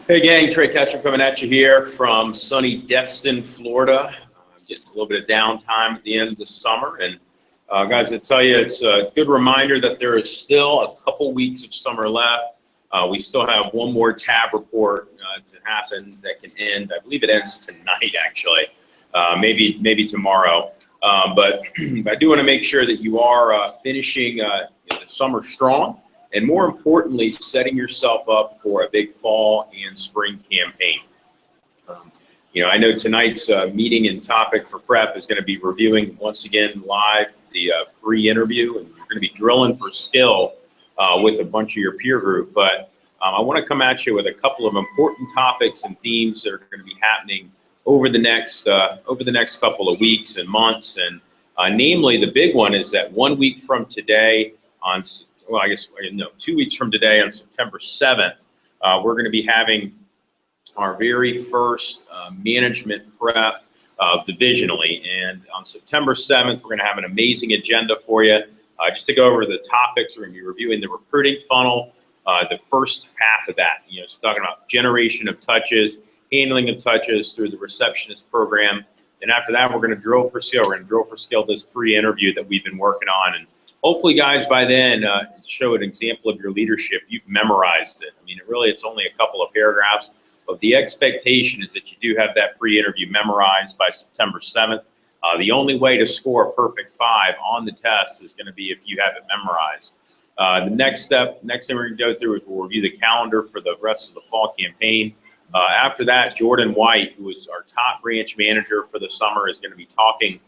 Hey gang, Trey Ketchum coming at you here from sunny Destin, Florida. Getting a little bit of downtime at the end of the summer. And guys, I tell you, it's a good reminder that there is still a couple weeks of summer left. We still have one more tab report to happen that can end. I believe it ends tonight, actually, maybe tomorrow. But I do want to make sure that you are finishing the summer strong. And more importantly, setting yourself up for a big fall and spring campaign. I know tonight's meeting and topic for prep is going to be reviewing once again live the pre-interview, and you're going to be drilling for skill with a bunch of your peer group. But I want to come at you with a couple of important topics and themes that are going to be happening over the next couple of weeks and months. And namely, the big one is that 1 week from today on. Well, I guess, no, 2 weeks from today on September 7th, we're going to be having our very first management prep divisionally. And on September 7th, we're going to have an amazing agenda for you. Just to go over the topics, we're going to be reviewing the recruiting funnel, the first half of that. So talking about generation of touches, handling of touches through the receptionist program. And after that, we're going to drill for skill. We're going to drill for skill this pre-interview that we've been working on. And hopefully, guys, by then, show an example of your leadership. You've memorized it. I mean, it's only a couple of paragraphs, but the expectation is that you do have that pre-interview memorized by September 7th. The only way to score a perfect 5 on the test is going to be if you have it memorized. The next thing we're going to go through is we'll review the calendar for the rest of the fall campaign. After that, Jordan White, who is our top branch manager for the summer, is going to be talking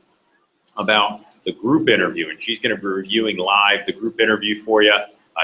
about the group interview, and she's going to be reviewing live the group interview for you.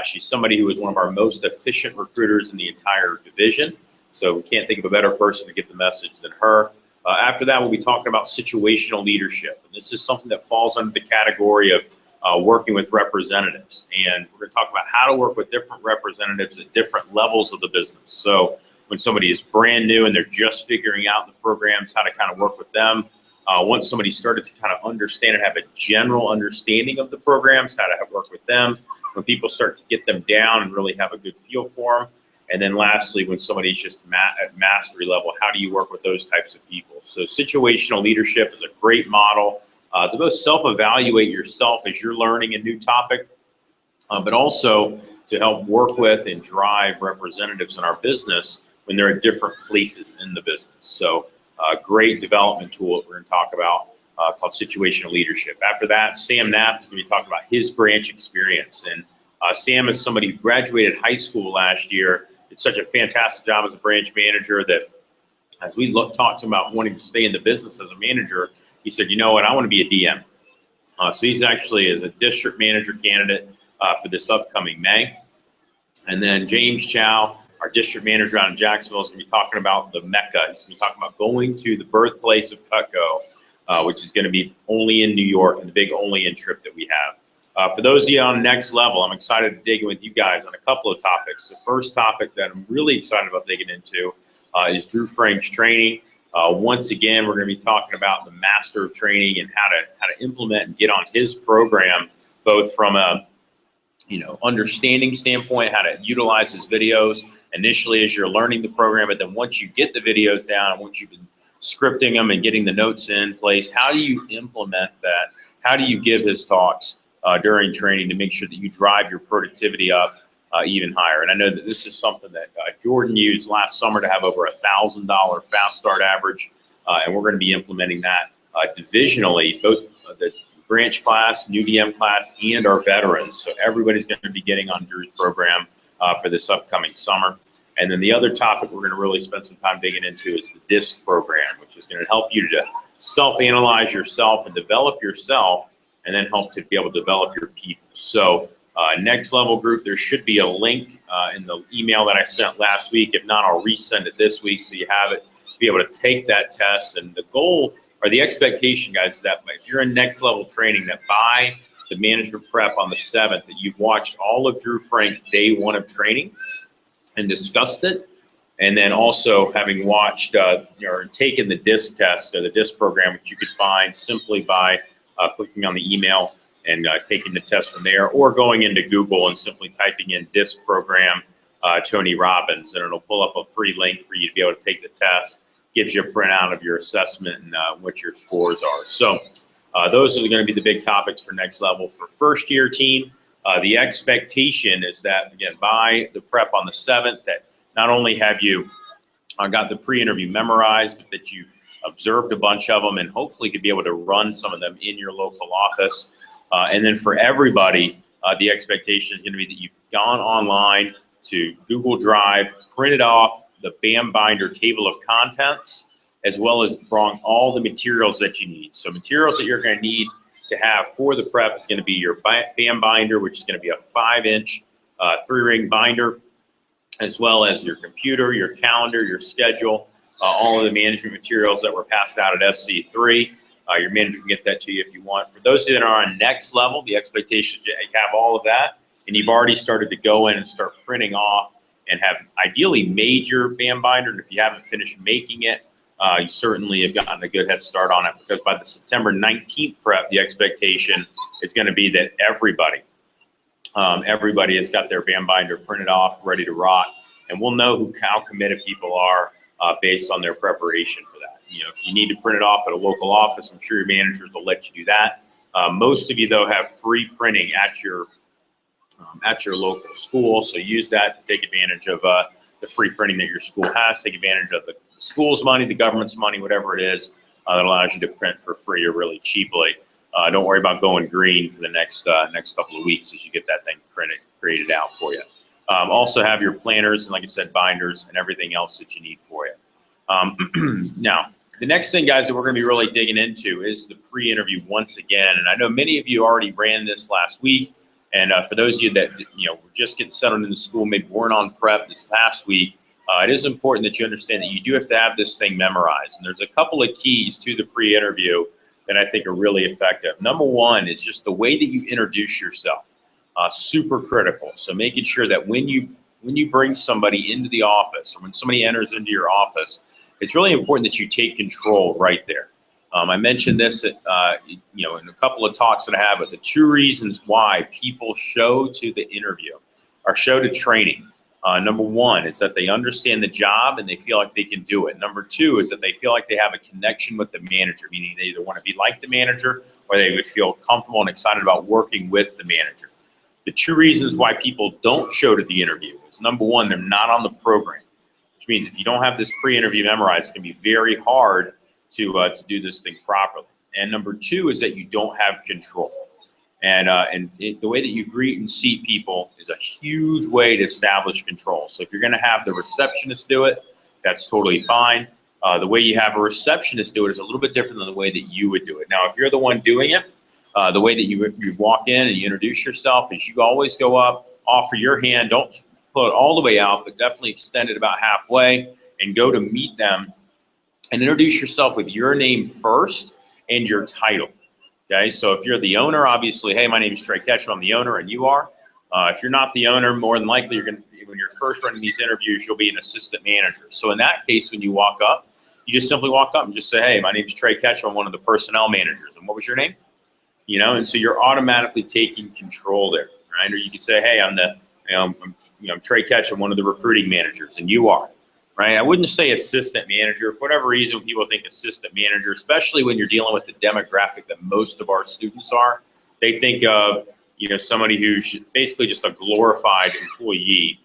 She's somebody who is one of our most efficient recruiters in the entire division, so we can't think of a better person to get the message than her. After that, we'll be talking about situational leadership, and this is something that falls under the category of working with representatives, and we're going to talk about how to work with different representatives at different levels of the business. So when somebody is brand new and they're just figuring out the programs, how to kind of work with them. Once somebody started to kind of understand and have a general understanding of the programs, how to work with them, when people start to get them down and really have a good feel for them. And then lastly, when somebody's just at mastery level, how do you work with those types of people? So situational leadership is a great model to both self-evaluate yourself as you're learning a new topic, but also to help work with and drive representatives in our business when they're at different places in the business. So a great development tool that we're going to talk about called situational leadership. After that, Sam Knapp is going to be talking about his branch experience. And Sam is somebody who graduated high school last year. Did such a fantastic job as a branch manager that as we talked to him about wanting to stay in the business as a manager, he said, you know what, I want to be a DM. So he's actually as a district manager candidate for this upcoming May. And then James Chow, our district manager out in Jacksonville, is going to be talking about the Mecca. He's going to be talking about going to the birthplace of Cutco, which is going to be only in New York, and the big only in trip that we have. For those of you on the next level, I'm excited to dig in with you guys on a couple of topics. The first topic that I'm really excited about digging into is Drew Frank's training. Once again, we're going to be talking about the master of training and how to implement and get on his program, both from a understanding standpoint, how to utilize his videos initially as you're learning the program, but then once you get the videos down and once you've been scripting them and getting the notes in place, how do you implement that? How do you give his talks during training to make sure that you drive your productivity up even higher? And I know that this is something that Jordan used last summer to have over $1,000 fast start average, and we're going to be implementing that divisionally, both the branch class, new DM class, and our veterans. So everybody's going to be getting on Drew's program for this upcoming summer. And then the other topic we're going to really spend some time digging into is the DISC program, which is going to help you to self-analyze yourself and develop yourself, and then help to be able to develop your people. So next level group, there should be a link in the email that I sent last week. If not, I'll resend it this week so you have it to be able to take that test. And the goal or the expectation, guys, is that if you're in next level training, that by the management prep on the 7th, that you've watched all of Drew Frank's day 1 of training and discussed it. And then also having watched or taken the DISC test or the DISC program, which you could find simply by clicking on the email and taking the test from there, or going into Google and simply typing in DISC program Tony Robbins, and it'll pull up a free link for you to be able to take the test. Gives you a printout of your assessment and what your scores are. So those are going to be the big topics for Next Level. For first year team, the expectation is that, again, by the prep on the 7th, that not only have you got the pre-interview memorized, but that you've observed a bunch of them and hopefully could be able to run some of them in your local office. And then for everybody, the expectation is going to be that you've gone online to Google Drive, printed off the BAM binder table of contents, as well as brought all the materials that you need. So materials that you're going to need to have for the prep is going to be your BAM binder, which is going to be a 5-inch 3-ring binder, as well as your computer, your calendar, your schedule, all of the management materials that were passed out at SC3. Your manager can get that to you if you want. For those of you that are on Next Level, the expectation is that you have all of that, and you've already started to go in and start printing off and have ideally made your BAM binder. And if you haven't finished making it, you certainly have gotten a good head start on it, because by the September 19th prep, the expectation is going to be that everybody has got their BAM binder printed off, ready to rock, and we'll know how committed people are based on their preparation for that. You know, if you need to print it off at a local office, I'm sure your managers will let you do that. Most of you, though, have free printing at your local school, so use that to take advantage of the free printing that your school has. Take advantage of the school's money, the government's money, whatever it is that allows you to print for free or really cheaply. Don't worry about going green for the next couple of weeks as you get that thing created out for you. Also have your planners and, like I said, binders and everything else that you need for you. Now, the next thing, guys, that we're going to be really digging into is the pre-interview once again. And I know many of you already ran this last week. And for those of you that were just getting settled into school, maybe weren't on prep this past week, it is important that you understand that you do have to have this thing memorized. And there's a couple of keys to the pre-interview that I think are really effective. Number one is just the way that you introduce yourself. Super critical. So making sure that when you bring somebody into the office, or when somebody enters into your office, it's really important that you take control right there. I mentioned this at, in a couple of talks that I have, but the 2 reasons why people show to the interview or show to training. Number one is that they understand the job and they feel like they can do it. Number 2 is that they feel like they have a connection with the manager, meaning they either want to be like the manager or they would feel comfortable and excited about working with the manager. The 2 reasons why people don't show to the interview is, number one, they're not on the program, which means if you don't have this pre-interview memorized, it can be very hard to do this thing properly. And number 2 is that you don't have control. And the way that you greet and seat people is a huge way to establish control. So if you're going to have the receptionist do it, that's totally fine. The way you have a receptionist do it is a little bit different than the way that you would do it. Now, if you're the one doing it, the way that you walk in and you introduce yourself is you always go up, offer your hand, don't pull it all the way out, but definitely extend it about halfway and go to meet them and introduce yourself with your name first and your title. Okay, so if you're the owner, obviously, hey, my name is Trey Ketchum, I'm the owner, and you are. If you're not the owner, more than likely, when you're first running these interviews, you'll be an assistant manager. So in that case, when you walk up, you just simply walk up and just say, hey, my name is Trey Ketchum, I'm one of the personnel managers. And what was your name? And so you're automatically taking control there, right? Or you could say, hey, I'm Trey Ketchum, one of the recruiting managers, and you are. Right? I wouldn't say assistant manager. For whatever reason, people think assistant manager, especially when you're dealing with the demographic that most of our students are. They think of, somebody who's basically just a glorified employee.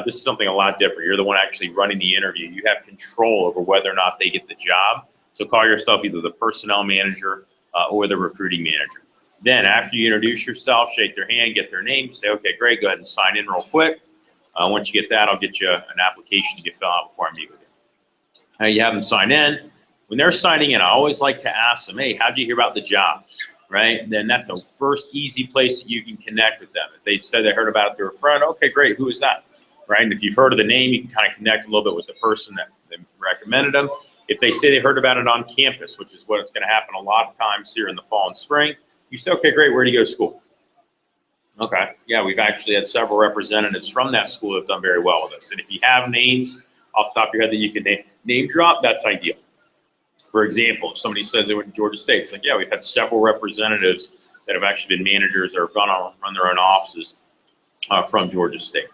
This is something a lot different. You're the one actually running the interview. You have control over whether or not they get the job. So call yourself either the personnel manager or the recruiting manager. Then after you introduce yourself, shake their hand, get their name, say, okay, great, go ahead and sign in real quick. Once you get that, I'll get you an application to fill out before I meet with you. You have them sign in. When they're signing in, I always like to ask them, hey, how'd you hear about the job? Right? And then that's the first easy place that you can connect with them. If they said they heard about it through a friend, okay, great, who is that? Right? And if you've heard of the name, you can kind of connect a little bit with the person that recommended them. If they say they heard about it on campus, which is what's going to happen a lot of times here in the fall and spring, you say, okay, great, where do you go to school? Okay, yeah, we've actually had several representatives from that school that have done very well with us. And if you have names off the top of your head that you can name drop, that's ideal. For example, if somebody says they went to Georgia State, it's like, yeah, we've had several representatives that have actually been managers or have gone on run their own offices from Georgia State.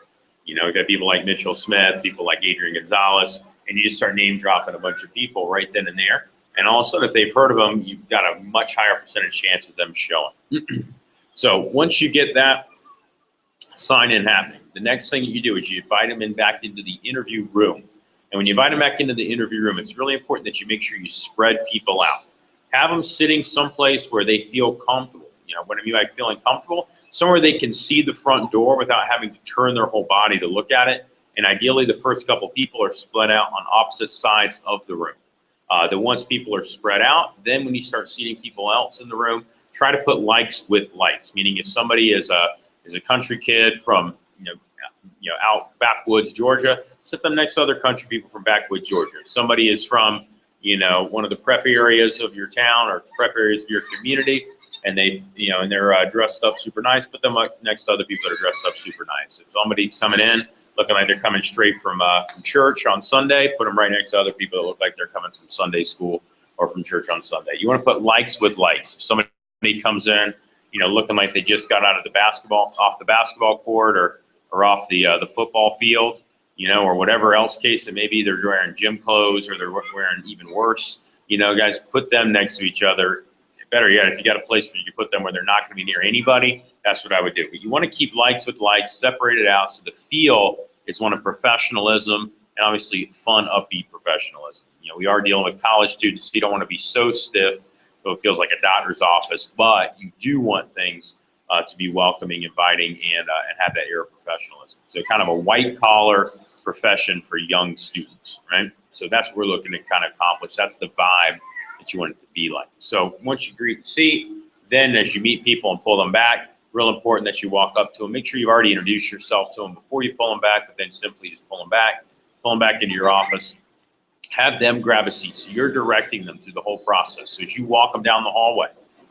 You know, you got people like Mitchell Smith, people like Adrian Gonzalez, and you just start name dropping a bunch of people right then and there. And all of a sudden, if they've heard of them, you've got a much higher percentage chance of them showing. So once you get that sign-in happening, the next thing you do is you invite them back into the interview room. And when you invite them back into the interview room, it's really important that you make sure you spread people out. Have them sitting someplace where they feel comfortable. You know, what I mean by feeling comfortable? Somewhere they can see the front door without having to turn their whole body to look at it. And ideally, the first couple people are split out on opposite sides of the room. Then once people are spread out, then when you start seating people else in the room, try to put likes with likes. Meaning, if somebody is a country kid from out backwoods Georgia, sit them next to other country people from backwoods Georgia. If somebody is from one of the prep areas of your town or prep areas of your community, and they're dressed up super nice, put them next to other people that are dressed up super nice. If somebody's coming in looking like they're coming straight from church on Sunday, put them right next to other people that look like they're coming from Sunday school or from church on Sunday. You want to put likes with likes. If somebody comes in, looking like they just got out of off the basketball court or off the football field, or whatever else case it may be, they're wearing gym clothes or they're wearing even worse, guys, put them next to each other. Better yet, if you got a place where you can put them where they're not going to be near anybody, that's what I would do. But you want to keep likes with likes, separate it out so the feel is one of professionalism and obviously fun, upbeat professionalism. We are dealing with college students, so you don't want to be so stiff so it feels like a doctor's office, but you do want things to be welcoming, inviting, and have that air of professionalism. So kind of a white-collar profession for young students, right? So that's what we're looking to kind of accomplish. That's the vibe that you want it to be like. So once you greet and seat, then as you meet people and pull them back, real important that you walk up to them. Make sure you've already introduced yourself to them before you pull them back, but then simply just pull them back into your office. Have them grab a seat. So you're directing them through the whole process. So as you walk them down the hallway,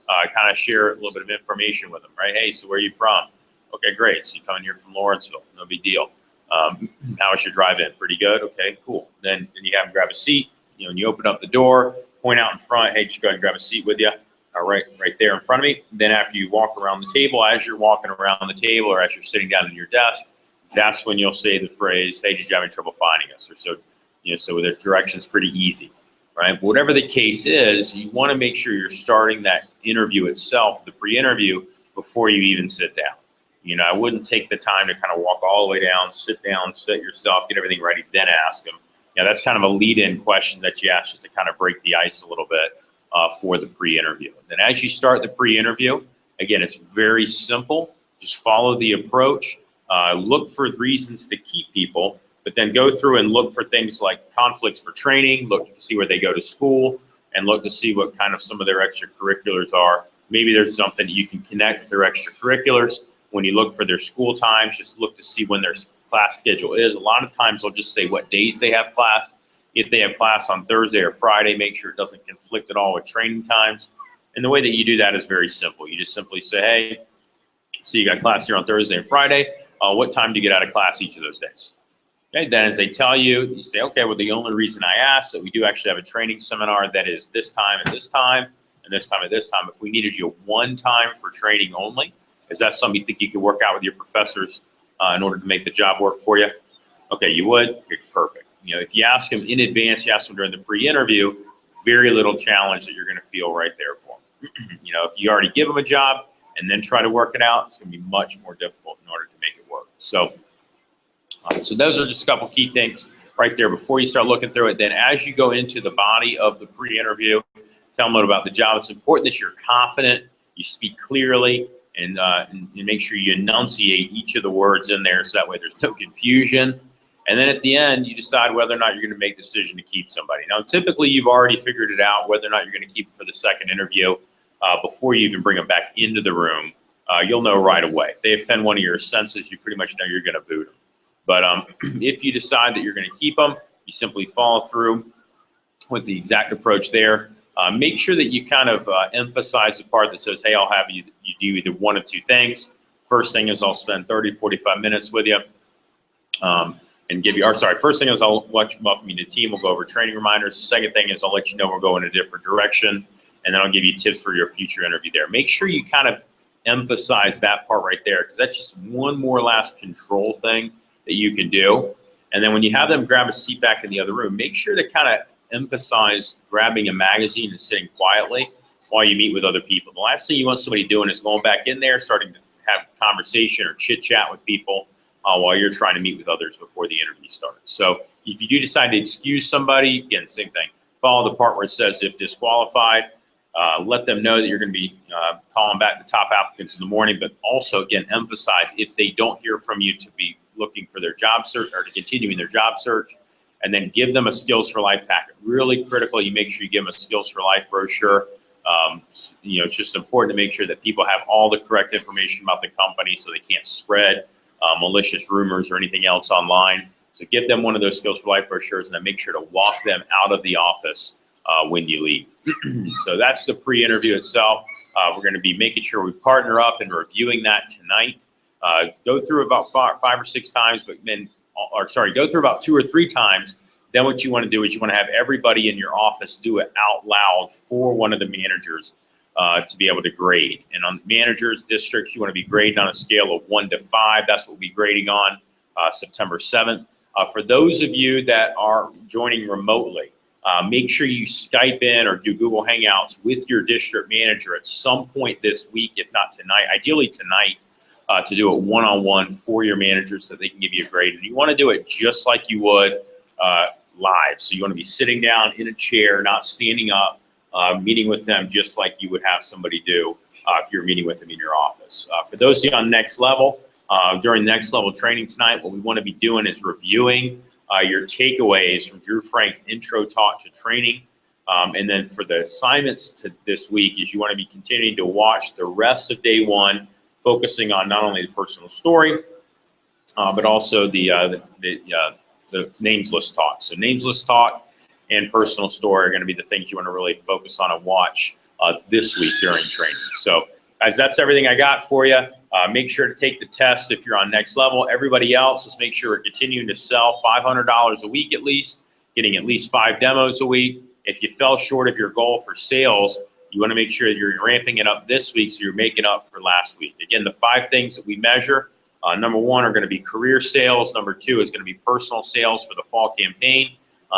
kind of share a little bit of information with them, right? Hey, so where are you from? Okay, great. So you come in here from Lawrenceville. No big deal. How was your drive-in? Pretty good. Okay, cool. Then you have them grab a seat. And you open up the door, point out in front. Hey, just go ahead and grab a seat with you. Right there in front of me. Then after you walk around the table, as you're walking around the table or as you're sitting down at your desk, that's when you'll say the phrase, hey, did you have any trouble finding us? Or so the direction's pretty easy, right? But whatever the case is, you want to make sure you're starting that interview itself, the pre-interview, before you even sit down. I wouldn't take the time to kind of walk all the way down, set yourself, get everything ready, then ask them. That's kind of a lead-in question that you ask just to kind of break the ice a little bit for the pre-interview. Then as you start the pre-interview, again, it's very simple. Just follow the approach. Look for reasons to keep people, but then go through and look for things like conflicts for training, look to see where they go to school, and look to see what kind of some of their extracurriculars are. Maybe there's something you can connect with their extracurriculars. When you look for their school times, just look to see when their class schedule is. A lot of times they'll just say what days they have class. If they have class on Thursday or Friday, make sure it doesn't conflict at all with training times. And the way that you do that is very simple. You just simply say, hey, so you got class here on Thursday and Friday. What time do you get out of class each of those days? Okay, then as they tell you, you say, okay, well, the only reason I asked that we do actually have a training seminar that is this time at this time and this time at this time. If we needed you one time for training only, is that something you think you could work out with your professors in order to make the job work for you? Okay, you would? Perfect. If you ask them in advance, you ask them during the pre-interview, very little challenge that you're going to feel right there for them. If you already give them a job and then try to work it out, it's going to be much more difficult in order to make it work. So those are just a couple key things right there before you start looking through it. Then as you go into the body of the pre-interview, tell them about the job. It's important that you're confident, you speak clearly, and make sure you enunciate each of the words in there so that way there's no confusion. And then at the end, you decide whether or not you're going to make the decision to keep somebody. Now, typically, you've already figured it out whether or not you're going to keep them for the second interview before you even bring them back into the room. You'll know right away. If they offend one of your senses, you pretty much know you're going to boot them. But if you decide that you're going to keep them, you simply follow through with the exact approach there. Make sure that you kind of emphasize the part that says, hey, I'll have you do either one of two things. First thing is I'll spend 30, 45 minutes with you. First thing is I'll welcome you to the team. We'll go over training reminders. The second thing is I'll let you know we're going a different direction, and then I'll give you tips for your future interview there. Make sure you kind of emphasize that part right there, because that's just one more last control thing that you can do. And then when you have them grab a seat back in the other room, make sure to kind of emphasize grabbing a magazine and sitting quietly while you meet with other people. The last thing you want somebody doing is going back in there, starting to have conversation or chit chat with people while you're trying to meet with others before the interview starts. So if you do decide to excuse somebody, again, same thing. Follow the part where it says if disqualified. Let them know that you're going to be calling back the top applicants in the morning, but also, again, emphasize if they don't hear from you to be looking for their job search or to continuing their job search, and then give them a Skills for Life packet. Really critical, you make sure you give them a Skills for Life brochure. It's just important to make sure that people have all the correct information about the company so they can't spread malicious rumors or anything else online. So give them one of those Skills for Life brochures and then make sure to walk them out of the office when you leave. So that's the pre-interview itself. We're going to be making sure we partner up and reviewing that tonight. Go through about five or six times, but then, go through about 2 or 3 times. Then what you want to do is you want to have everybody in your office do it out loud for one of the managers to be able to grade. And on managers, districts, you want to be grading on a scale of 1 to 5. That's what we'll be grading on September 7th. For those of you that are joining remotely, make sure you Skype in or do Google Hangouts with your district manager at some point this week, if not tonight, ideally tonight, to do it one-on-one for your manager so they can give you a grade. And you want to do it just like you would live. So you want to be sitting down in a chair, not standing up, meeting with them just like you would have somebody do if you're meeting with them in your office. For those of you on Next Level, during Next Level training tonight, what we want to be doing is reviewing your takeaways from Drew Frank's intro talk to training. And then for the assignments to this week is you want to be continuing to watch the rest of day 1, focusing on not only the personal story, but also the names list talk. So names list talk and personal story are going to be the things you want to really focus on and watch this week during training. So guys, that's everything I got for you. Make sure to take the test if you're on Next Level. Everybody else, let's make sure we're continuing to sell $500 a week at least, getting at least 5 demos a week. If you fell short of your goal for sales, you want to make sure that you're ramping it up this week so you're making up for last week. Again, the 5 things that we measure, number 1 are going to be career sales. Number 2 is going to be personal sales for the fall campaign.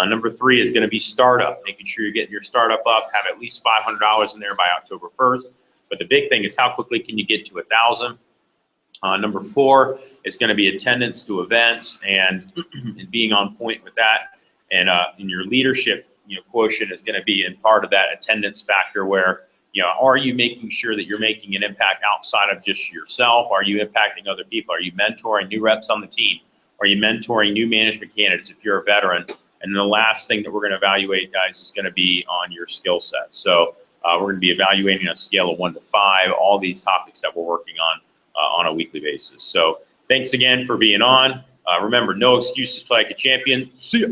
Number 3 is going to be startup, making sure you're getting your startup up, have at least $500 in there by October 1st. But the big thing is how quickly can you get to 1,000? Number 4 is going to be attendance to events and being on point with that. And in your leadership, quotient is going to be in part of that attendance factor where, are you making sure that you're making an impact outside of just yourself? Are you impacting other people? Are you mentoring new reps on the team? Are you mentoring new management candidates if you're a veteran? And the last thing that we're going to evaluate, guys, is going to be on your skill set. So we're going to be evaluating on a scale of 1 to 5, all these topics that we're working on a weekly basis. So thanks again for being on. Remember, no excuses, play like a champion. See ya.